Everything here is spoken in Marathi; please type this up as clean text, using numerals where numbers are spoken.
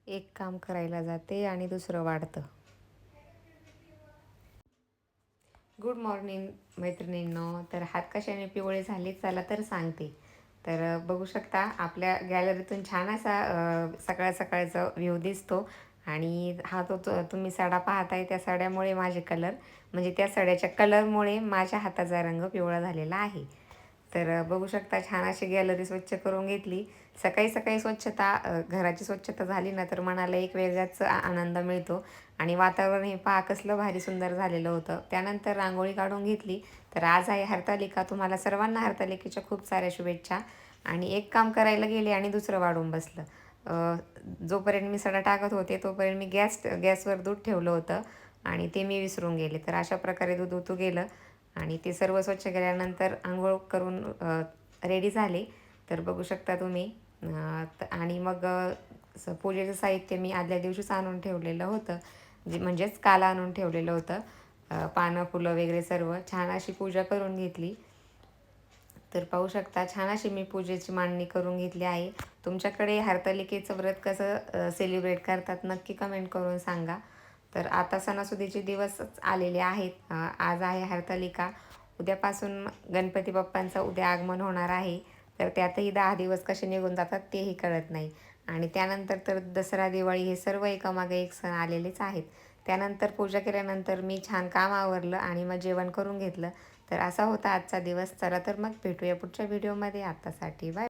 एक काम करायला जाते आणि दुसरं वाढतं. गुड मॉर्निंग मैत्रिणींनो. तर हात कशाने पिवळे झाले चला तर सांगते. तर बघू शकता आपल्या गॅलरीतून छान असा सकाळ सकाळचा व्ह्यू दिसतो. आणि हा तुम्ही सडा पाहताय, त्या सड्यामुळे माझे कलर म्हणजे त्या सड्याच्या कलरमुळे माझ्या हाताचा रंग पिवळा झालेला आहे. तर बघू शकता छान अशी गॅलरी स्वच्छ करून घेतली. सकाळी सकाळी स्वच्छता घराची स्वच्छता झाली ना तर मनाला एक वेगळाच आनंद मिळतो. आणि वातावरण हे पहा कसलं भारी सुंदर झालेलं होतं. त्यानंतर रांगोळी काढून घेतली. तर आज आहे हरतालिका. तुम्हाला सर्वांना हरतालिकेच्या खूप साऱ्या शुभेच्छा. आणि एक काम करायला गेले आणि दुसरं वाढून बसलं. जोपर्यंत मी सडा टाकत होते तोपर्यंत मी गॅसवर दूध ठेवलं होतं आणि ते मी विसरून गेले. तर अशा प्रकारे दूध उतू गेलं आणि ते सर्व स्वच्छ केल्यानंतर अंघोळ करून रेडी झाले. तर बघू शकता तुम्ही. आणि मग पूजेचं साहित्य मी आदल्या दिवशीच आणून ठेवलेलं होतं. म्हणजेच काल आणून ठेवलेलं होतं. पानं फुलं वगैरे सर्व छान अशी पूजा करून घेतली. तर पाहू शकता छान अशी मी पूजेची मांडणी करून घेतली आहे. तुमच्याकडे हरतालिकेचं व्रत कसं सेलिब्रेट करतात नक्की कमेंट करून सांगा. तर आता सणासुदीचे दिवसच आलेले आहेत. आज आहे हरतालिका. उद्यापासून गणपती बाप्पांचं उद्या आगमन होणार आहे. तर त्यातही 10 दिवस कसे निघून जातात तेही कळत नाही. आणि त्यानंतर तर दसरा दिवाळी हे सर्व एकामागे एक सण आलेलेच आहेत. त्यानंतर पूजा केल्यानंतर मी छान काम आवरलं आणि मग जेवण करून घेतलं. तर असा होता आजचा दिवस. चला तर मग भेटूया पुढच्या व्हिडिओमध्ये. आत्तासाठी बाय.